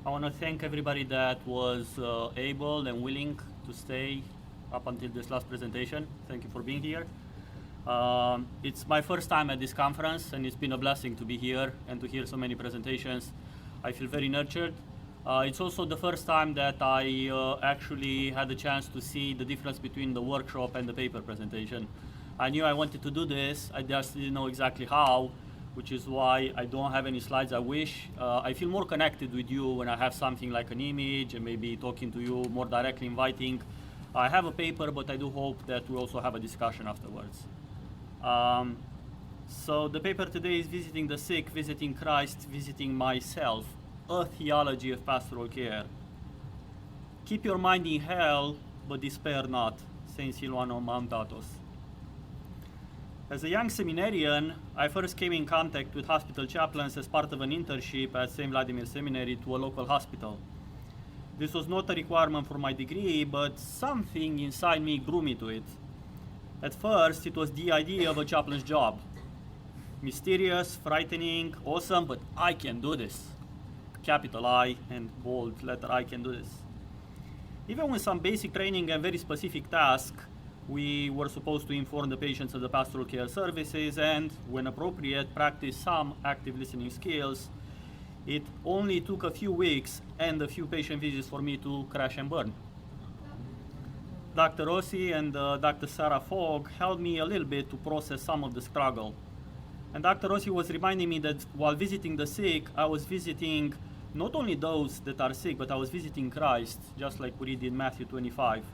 I want to thank everybody that was able and willing to stay up until this last presentation. Thank you for being here. It's my first time at this conference, and it's been a blessing to be here and to hear so many presentations. I feel very nurtured. It's also the first time that I actually had the chance to see the difference between the workshop and the paper presentation. I knew I wanted to do this, I just didn't know exactly how, which is why I don't have any slides. I wish. I feel more connected with you when I have something like an image and maybe talking to you more directly, inviting. I have a paper, but I do hope that we also have a discussion afterwards. So the paper today is Visiting the Sick, Visiting Christ, Visiting Myself, a Theology of Pastoral Care. Keep your mind in hell, but despair not. Saint Silvano Mandatos. As a young seminarian, I first came in contact with hospital chaplains as part of an internship at St. Vladimir Seminary to a local hospital. This was not a requirement for my degree, but something inside me drew me to it. At first, it was the idea of a chaplain's job. Mysterious, frightening, awesome, but I can do this. Capital I and bold letter I can do this. Even with some basic training and very specific tasks, we were supposed to inform the patients of the pastoral care services and, when appropriate, practice some active listening skills. It only took a few weeks and a few patient visits for me to crash and burn. Dr. Rossi and Dr. Sarah Fogg helped me a little bit to process some of the struggle. And Dr. Rossi was reminding me that while visiting the sick, I was visiting not only those that are sick, but I was visiting Christ, just like we read in Matthew 25.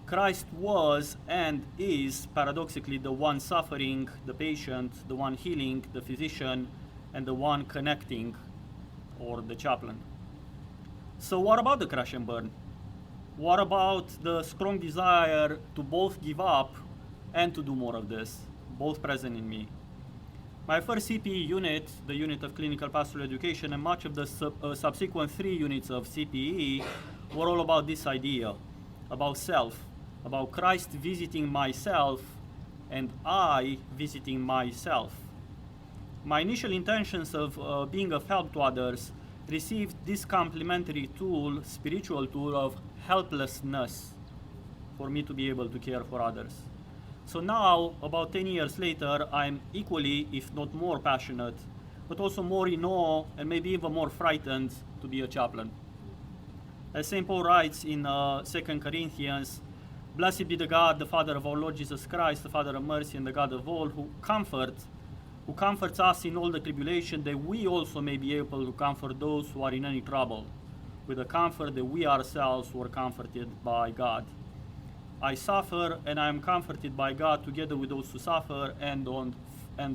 Christ was and is paradoxically the one suffering, the patient, the one healing, the physician, and the one connecting, or the chaplain. So what about the crash and burn? What about the strong desire to both give up and to do more of this, both present in me? My first CPE unit, the unit of clinical pastoral education, and much of the subsequent 3 units of CPE were all about this idea, about self, about Christ visiting myself and I visiting myself. My initial intentions of being of help to others received this complementary tool, spiritual tool of helplessness for me to be able to care for others. So now, about 10 years later, I'm equally, if not more passionate, but also more in awe and maybe even more frightened to be a chaplain. As St. Paul writes in 2 Corinthians, "Blessed be the God, the Father of our Lord Jesus Christ, the Father of mercy and the God of all, who comforts us in all the tribulation, that we also may be able to comfort those who are in any trouble, with the comfort that we ourselves were comforted by God. I suffer, and I am comforted by God together with those who suffer and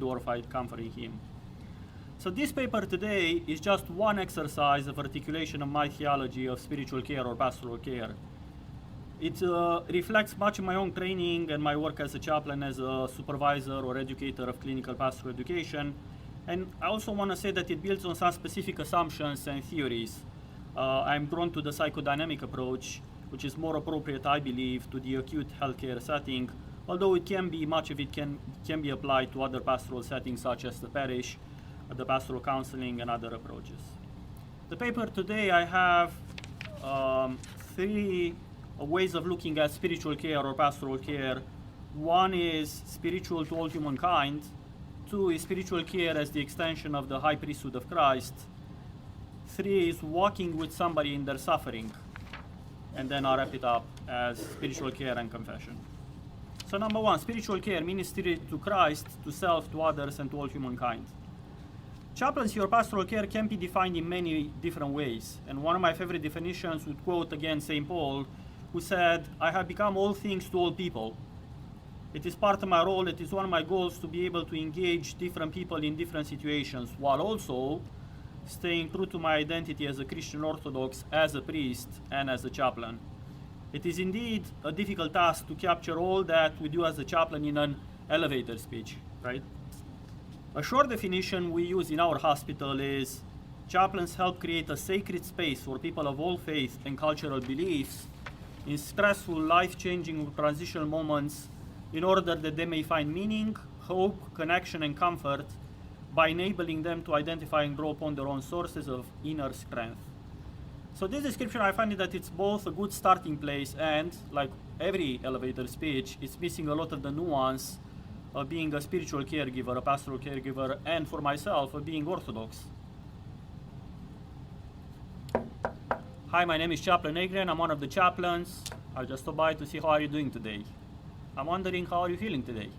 or fight comforting Him." So this paper today is just one exercise of articulation of my theology of spiritual care or pastoral care. It reflects much of my own training and my work as a chaplain, as a supervisor or educator of clinical pastoral education. And I also want to say that it builds on some specific assumptions and theories. I'm drawn to the psychodynamic approach, which is more appropriate, I believe, to the acute healthcare setting, although it can be, much of it can be applied to other pastoral settings such as the parish, the pastoral counseling, and other approaches. The paper today, I have 3 ways of looking at spiritual care or pastoral care. 1 is spiritual to all humankind. 2 is spiritual care as the extension of the high priesthood of Christ. 3 is walking with somebody in their suffering. And then I'll wrap it up as spiritual care and confession. So number 1, spiritual care, ministry to Christ, to self, to others, and to all humankind. Chaplaincy or pastoral care can be defined in many different ways. And one of my favorite definitions would quote again St. Paul, who said, "I have become all things to all people." It is part of my role, it is one of my goals to be able to engage different people in different situations, while also staying true to my identity as a Christian Orthodox, as a priest, and as a chaplain. It is indeed a difficult task to capture all that we do as a chaplain in an elevator speech, right? A short definition we use in our hospital is chaplains help create a sacred space for people of all faith and cultural beliefs in stressful, life-changing transitional moments in order that they may find meaning, hope, connection, and comfort by enabling them to identify and draw upon their own sources of inner strength. So this description, I find that it's both a good starting place and, like every elevator speech, it's missing a lot of the nuance of being a spiritual caregiver, a pastoral caregiver, and for myself, of being Orthodox. Hi, my name is Chaplain Adrian. I'm one of the chaplains. I just stopped by to see how are you doing today. I'm wondering how are you feeling today.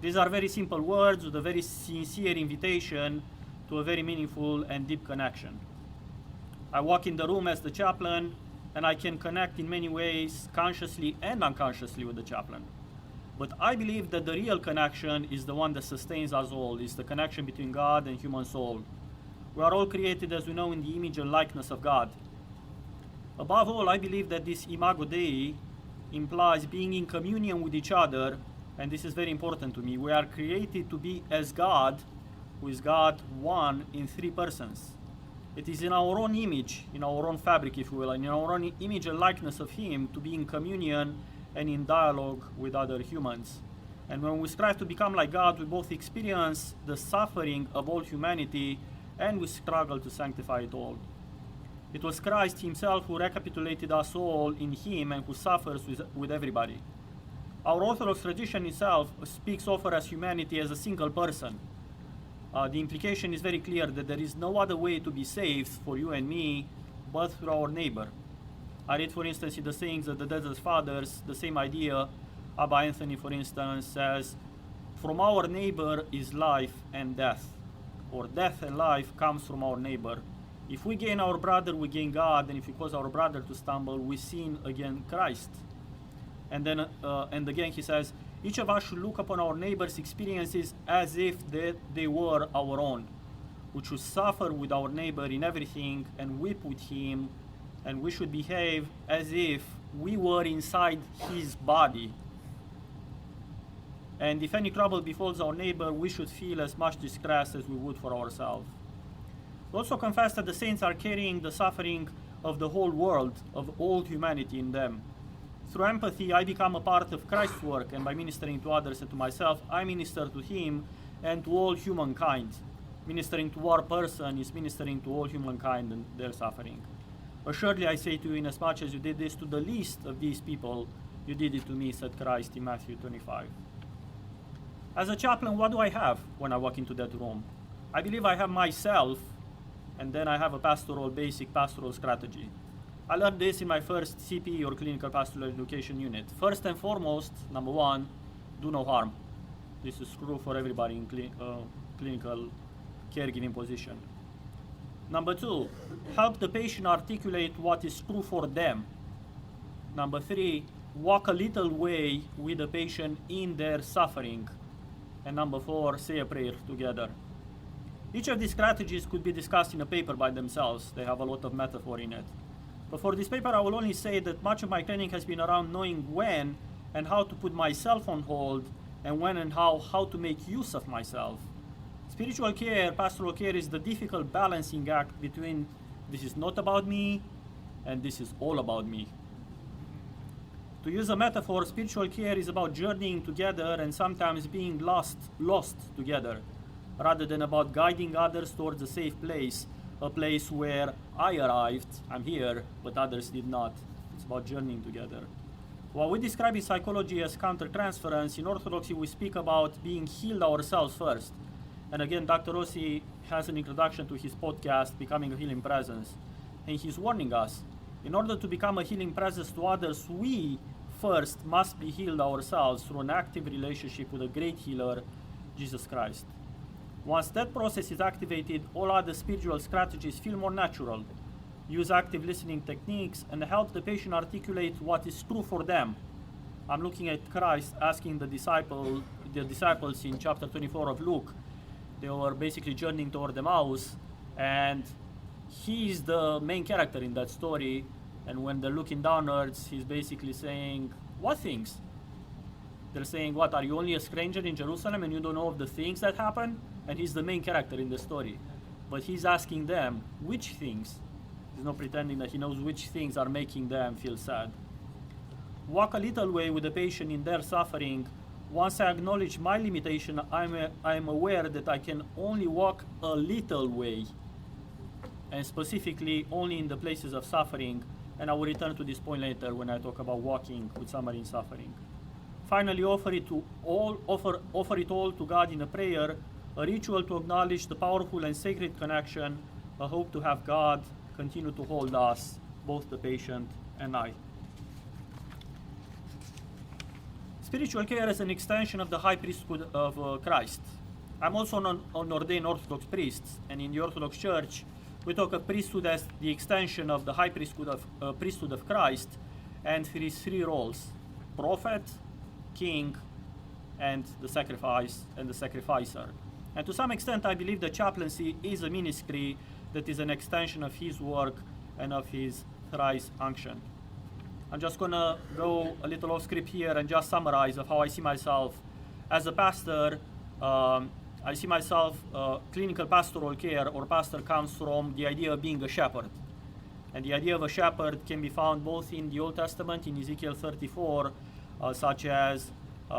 These are very simple words with a very sincere invitation to a very meaningful and deep connection. I walk in the room as the chaplain, and I can connect in many ways, consciously and unconsciously, with the chaplain. But I believe that the real connection is the one that sustains us all, is the connection between God and human soul. We are all created, as we know, in the image and likeness of God. Above all, I believe that this imago Dei implies being in communion with each other, and this is very important to me. We are created to be as God, who is God one in three persons. It is in our own image, in our own fabric, if you will, and in our own image and likeness of Him to be in communion and in dialogue with other humans. And when we strive to become like God, we both experience the suffering of all humanity and we struggle to sanctify it all. It was Christ Himself who recapitulated us all in Him and who suffers with everybody. Our Orthodox tradition itself speaks of us humanity as a single person. The implication is very clear that there is no other way to be saved for you and me but through our neighbor. I read, for instance, in the sayings of the Desert Fathers, the same idea. Abba Anthony, for instance, says, "From our neighbor is life and death," or death and life comes from our neighbor. If we gain our brother, we gain God, and if we cause our brother to stumble, we sin against Christ. And then, and again, he says, each of us should look upon our neighbor's experiences as if they were our own. We should suffer with our neighbor in everything and weep with him, and we should behave as if we were inside his body. And if any trouble befalls our neighbor, we should feel as much distress as we would for ourselves. We also confess that the saints are carrying the suffering of the whole world, of all humanity in them. Through empathy, I become a part of Christ's work, and by ministering to others and to myself, I minister to Him and to all humankind. Ministering to our person is ministering to all humankind and their suffering. Assuredly, I say to you, inasmuch as you did this to the least of these people, you did it to me, said Christ in Matthew 25. As a chaplain, what do I have when I walk into that room? I believe I have myself, and then I have a basic pastoral strategy. I learned this in my first CP, or Clinical Pastoral Education unit. First and foremost, number one, do no harm. This is true for everybody in clinical caregiving position. Number two, help the patient articulate what is true for them. Number three, walk a little way with the patient in their suffering. And number four, say a prayer together. Each of these strategies could be discussed in a paper by themselves. They have a lot of metaphor in it. But for this paper, I will only say that much of my training has been around knowing when and how to put myself on hold, and when and how to make use of myself. Spiritual care, pastoral care, is the difficult balancing act between this is not about me and this is all about me. To use a metaphor, spiritual care is about journeying together and sometimes being lost together, rather than about guiding others towards a safe place, a place where I arrived, I'm here, but others did not. It's about journeying together. What we describe in psychology as countertransference, in Orthodoxy we speak about being healed ourselves first. And again, Dr. Rossi has an introduction to his podcast, Becoming a Healing Presence. And he's warning us, in order to become a healing presence to others, we first must be healed ourselves through an active relationship with a great healer, Jesus Christ. Once that process is activated, all other spiritual strategies feel more natural. Use active listening techniques and help the patient articulate what is true for them. I'm looking at Christ asking the disciples in chapter 24 of Luke. They were basically journeying toward Emmaus, and he is the main character in that story. And when they're looking downwards, he's basically saying, what things? They're saying, what, are you only a stranger in Jerusalem and you don't know of the things that happen? And he's the main character in the story. But he's asking them, which things? He's not pretending that he knows which things are making them feel sad. Walk a little way with the patient in their suffering. Once I acknowledge my limitation, I'm aware that I can only walk a little way. and specifically only in the places of suffering, and I will return to this point later when I talk about walking with somebody in suffering. Finally, offer it all to God in a prayer, a ritual to acknowledge the powerful and sacred connection, a hope to have God continue to hold us, both the patient and I. Spiritual care is an extension of the high priesthood of Christ. I'm also an ordained Orthodox priest, and in the Orthodox Church, we talk of priesthood as the extension of the high priesthood of Christ, and his three roles: prophet, king, and the sacrifice and the sacrificer. And to some extent, I believe the chaplaincy is a ministry that is an extension of his work and of his thrice unction. I'm just gonna go a little off script here and just summarize of how I see myself as a pastor. I see myself, clinical pastoral care or pastor comes from the idea of being a shepherd. And the idea of a shepherd can be found both in the Old Testament, in Ezekiel 34, such as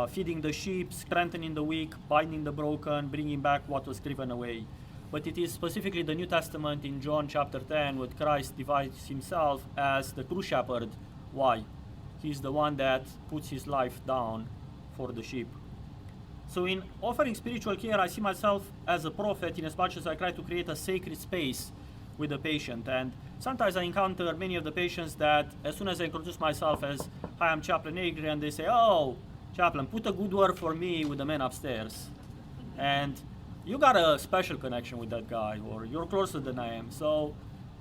feeding the sheep, strengthening the weak, binding the broken, bringing back what was driven away. But it is specifically the New Testament in John chapter 10 where Christ divides himself as the true shepherd. Why? He's the one that puts his life down for the sheep. So in offering spiritual care, I see myself as a prophet in as much as I try to create a sacred space with the patient. And sometimes I encounter many of the patients that as soon as I introduce myself as, "Hi, I'm Chaplain Adrian," they say, "Oh, Chaplain, put a good word for me with the man upstairs." And you got a special connection with that guy, or you're closer than I am. So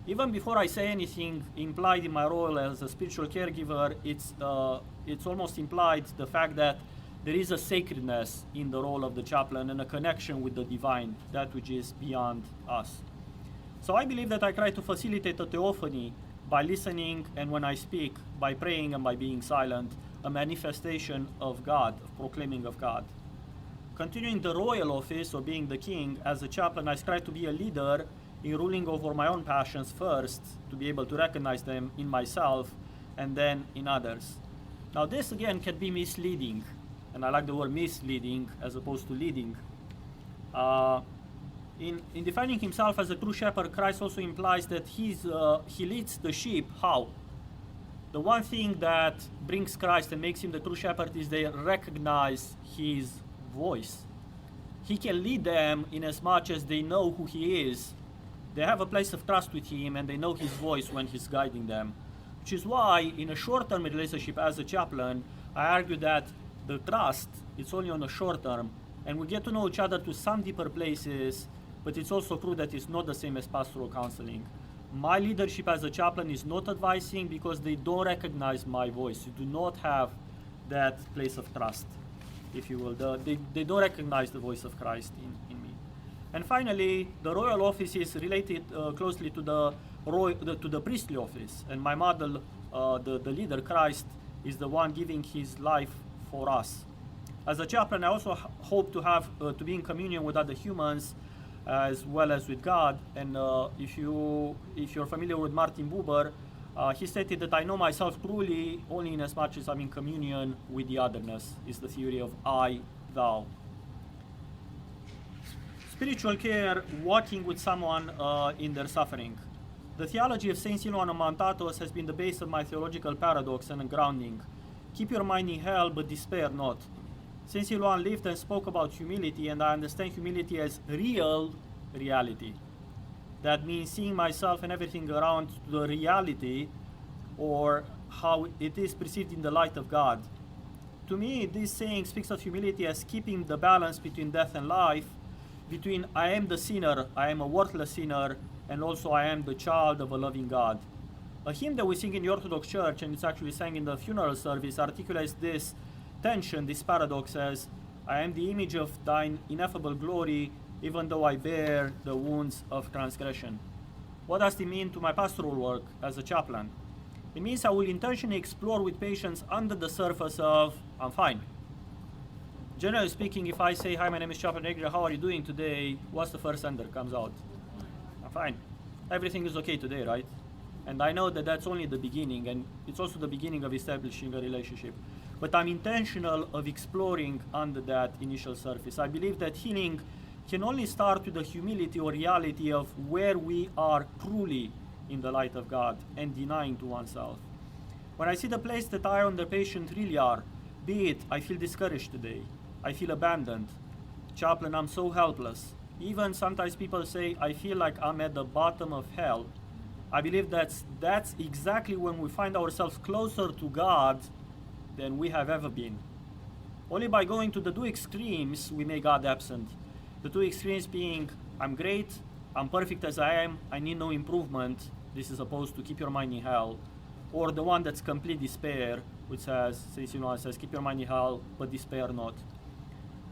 even before I say anything implied in my role as a spiritual caregiver, it's almost implied the fact that there is a sacredness in the role of the chaplain and a connection with the divine, that which is beyond us. So I believe that I try to facilitate a theophany by listening, and when I speak, by praying and by being silent, a manifestation of God, of proclaiming of God. Continuing the royal office of being the king, as a chaplain, I strive to be a leader in ruling over my own passions first, to be able to recognize them in myself and then in others. Now this again can be misleading, and I like the word misleading as opposed to leading. In defining himself as a true shepherd, Christ also implies that he leads the sheep. How? The one thing that brings Christ and makes him the true shepherd is they recognize his voice. He can lead them in as much as they know who he is. They have a place of trust with him and they know his voice when he's guiding them. Which is why in a short-term relationship as a chaplain, I argue that the trust is only on a short term, and we get to know each other to some deeper places, but it's also true that it's not the same as pastoral counseling. My leadership as a chaplain is not advising because they don't recognize my voice. You do not have that place of trust, if you will. They don't recognize the voice of Christ in me. And finally, the royal office is related closely to the priestly office. And my model, the leader, Christ, is the one giving his life for us. As a chaplain, I also hope to be in communion with other humans as well as with God. And if you're familiar with Martin Buber, he stated that I know myself truly only in as much as I'm in communion with the otherness. Is the theory of I, thou. Spiritual care, walking with someone in their suffering. The theology of Saint Silouan of Mount Athos has been the base of my theological paradox and grounding. Keep your mind in hell, but despair not. Saint Silouan lived and spoke about humility, and I understand humility as real reality. That means seeing myself and everything around to the reality, or how it is perceived in the light of God. To me, this saying speaks of humility as keeping the balance between death and life, between I am the sinner, I am a worthless sinner, and also I am the child of a loving God. A hymn that we sing in the Orthodox Church, and it's actually sang in the funeral service, articulates this tension, this paradox as, I am the image of thine ineffable glory, even though I bear the wounds of transgression. What does it mean to my pastoral work as a chaplain? It means I will intentionally explore with patients under the surface of, I'm fine. Generally speaking, if I say, hi, my name is Chaplain Adrian, how are you doing today? What's the first answer that comes out? I'm fine. Everything is okay today, right? And I know that that's only the beginning, and it's also the beginning of establishing a relationship. But I'm intentional of exploring under that initial surface. I believe that healing can only start with the humility or reality of where we are truly in the light of God and denying to oneself. When I see the place that I and the patient really are, be it I feel discouraged today, I feel abandoned, chaplain, I'm so helpless. Even sometimes people say, I feel like I'm at the bottom of hell. I believe that's exactly when we find ourselves closer to God than we have ever been. Only by going to the two extremes we make God absent. The two extremes being, I'm great, I'm perfect as I am, I need no improvement. This is opposed to keep your mind in hell. Or the one that's complete despair, which says, keep your mind in hell, but despair not.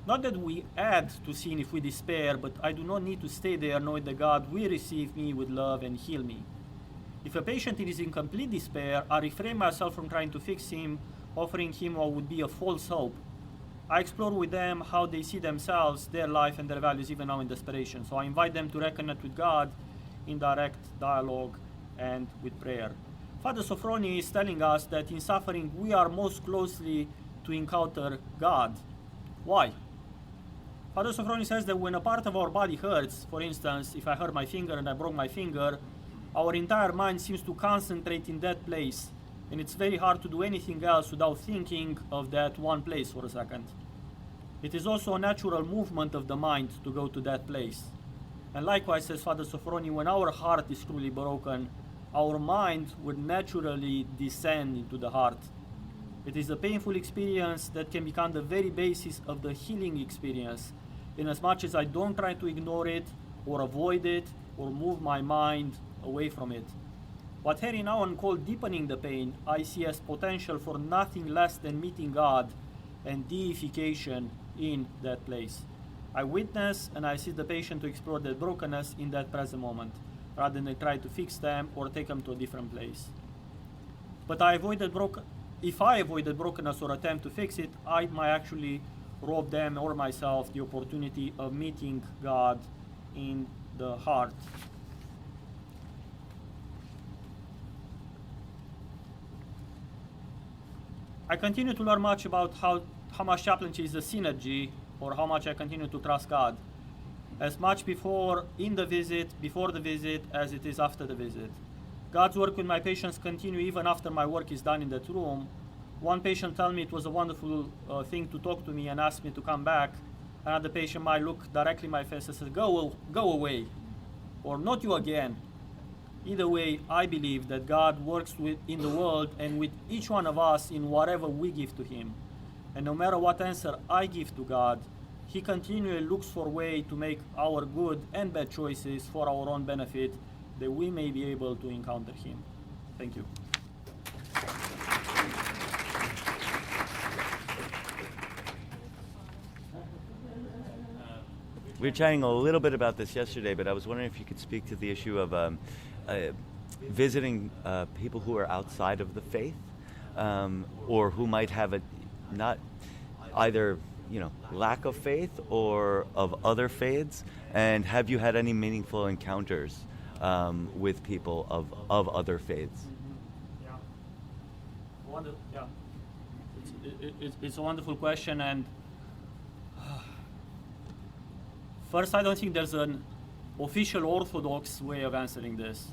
Not that we add to sin if we despair, but I do not need to stay there knowing that God will receive me with love and heal me. If a patient is in complete despair, I refrain myself from trying to fix him, offering him what would be a false hope. I explore with them how they see themselves, their life, and their values even now in desperation. So I invite them to reconnect with God in direct dialogue and with prayer. Father Sophrony is telling us that in suffering we are most closely to encounter God. Why? Father Sophrony says that when a part of our body hurts, for instance, if I hurt my finger and I broke my finger, our entire mind seems to concentrate in that place. And it's very hard to do anything else without thinking of that one place for a second. It is also a natural movement of the mind to go to that place. And likewise, says Father Sophrony, when our heart is truly broken, our mind would naturally descend into the heart. It is a painful experience that can become the very basis of the healing experience, in as much as I don't try to ignore it, or avoid it, or move my mind away from it. What Harry Nouwen called deepening the pain, I see as potential for nothing less than meeting God and deification in that place. I witness and I see the patient to explore their brokenness in that present moment, rather than try to fix them or take them to a different place. But if I avoided brokenness or attempt to fix it, I might actually rob them or myself the opportunity of meeting God in the heart. I continue to learn much about how much chaplaincy is a synergy, or how much I continue to trust God. As much before the visit, as it is after the visit. God's work with my patients continue even after my work is done in that room. One patient told me it was a wonderful thing to talk to me and ask me to come back. Another patient might look directly in my face and say, go away, or not you again. Either way, I believe that God works in the world and with each one of us in whatever we give to Him. And no matter what answer I give to God, He continually looks for a way to make our good and bad choices for our own benefit, that we may be able to encounter Him. Thank you. We were chatting a little bit about this yesterday, but I was wondering if you could speak to the issue of visiting people who are outside of the faith, or who might have not either lack of faith or of other faiths, and have you had any meaningful encounters with people of other faiths? It's a wonderful question, and first, I don't think there's an official orthodox way of answering this.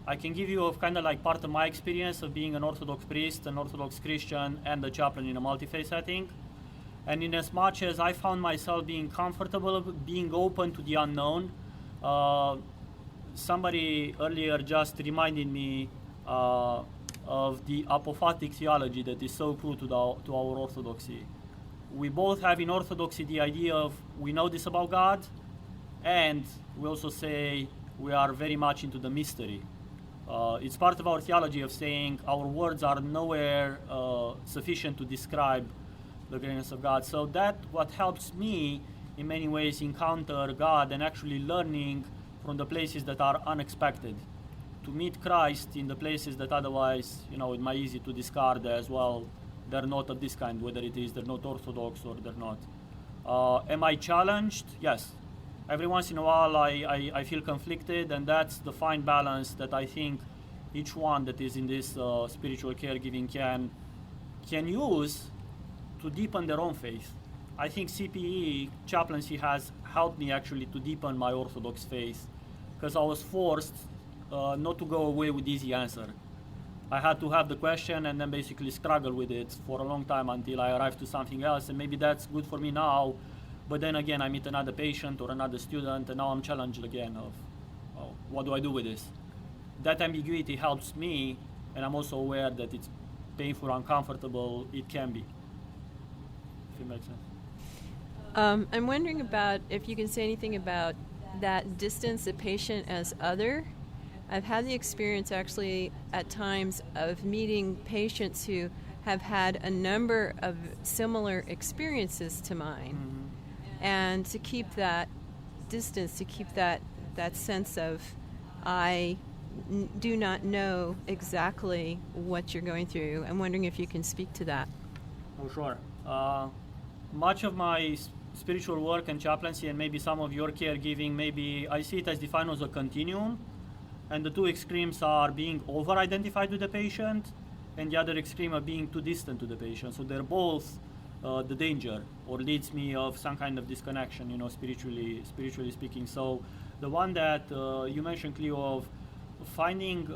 I can give you kind of like part of my experience of being an Orthodox priest, an Orthodox Christian, and a chaplain in a multi-faith setting. And in as much as I found myself being comfortable, being open to the unknown, somebody earlier just reminded me of the apophatic theology that is so true to our Orthodoxy. We both have in Orthodoxy the idea of we know this about God, and we also say we are very much into the mystery. It's part of our theology of saying our words are nowhere sufficient to describe the greatness of God. So that what helps me in many ways encounter God and actually learning from the places that are unexpected. To meet Christ in the places that otherwise, it might be easy to discard as well. They're not of this kind, whether it is they're not Orthodox or they're not. Am I challenged? Yes. Every once in a while I feel conflicted, and that's the fine balance that I think each one that is in this spiritual caregiving can use to deepen their own faith. I think CPE, chaplaincy, has helped me actually to deepen my Orthodox faith, because I was forced not to go away with easy answer. I had to have the question and then basically struggle with it for a long time until I arrived to something else, and maybe that's good for me now, but then again I meet another patient or another student and now I'm challenged again of, oh, what do I do with this? That ambiguity helps me, and I'm also aware that it's painful, uncomfortable, it can be. If it makes sense. I'm wondering about if you can say anything about that distance the patient as other. I've had the experience actually at times of meeting patients who have had a number of similar experiences to mine. Mm-hmm. And to keep that distance, to keep that sense of I do not know exactly what you're going through. I'm wondering if you can speak to that. Oh, sure. Much of my spiritual work and chaplaincy, and maybe some of your caregiving, maybe I see it as defined as a continuum, and the two extremes are being over-identified with the patient, and the other extreme are being too distant to the patient. So they're both the danger, or leads me of some kind of disconnection, spiritually speaking. So the one that you mentioned, Cleo, of finding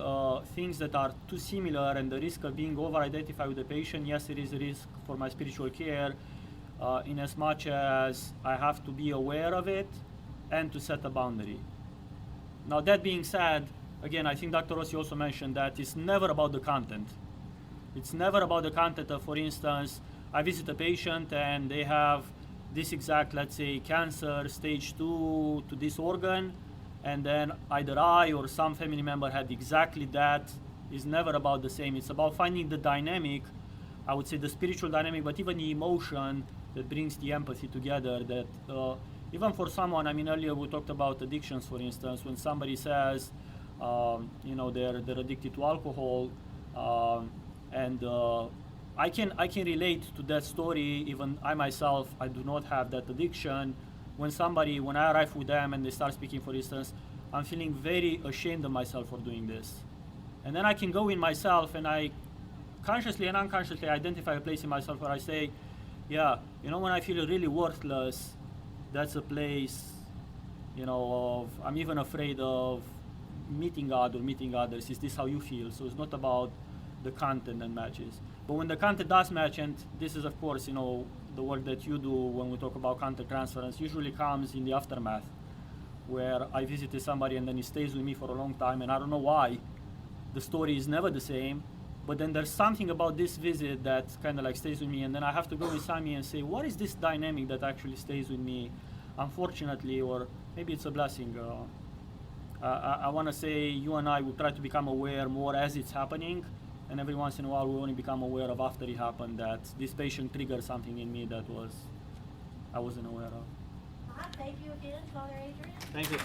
things that are too similar and the risk of being over-identified with the patient, yes, it is a risk for my spiritual care, in as much as I have to be aware of it and to set a boundary. Now, that being said, again, I think Dr. Rossi also mentioned that it's never about the content. It's never about the content of, for instance, I visit a patient and they have this exact, let's say, cancer, stage 2 to this organ, and then either I or some family member had exactly that. Is never about the same. It's about finding the dynamic, I would say the spiritual dynamic, but even the emotion that brings the empathy together. That even for someone, earlier we talked about addictions, for instance, when somebody says, they're addicted to alcohol, and I can relate to that story. Even I myself, I do not have that addiction. When I arrive with them and they start speaking, for instance, I'm feeling very ashamed of myself for doing this. And then I can go in myself and I consciously and unconsciously identify a place in myself where I say, yeah, when I feel really worthless, that's a place, of I'm even afraid of meeting God or meeting others. Is this how you feel? So it's not about the content that matches. But when the content does match, and this is, of course, the work that you do when we talk about content transference, usually comes in the aftermath, where I visited somebody and then he stays with me for a long time, and I don't know why. The story is never the same, but then there's something about this visit that kind of like stays with me, and then I have to go inside me and say, what is this dynamic that actually stays with me? Unfortunately, or maybe it's a blessing. I want to say you and I will try to become aware more as it's happening, and every once in a while we only become aware of after it happened that this patient triggered something in me that I wasn't aware of. Thank you again, Father Adrian. Thank you.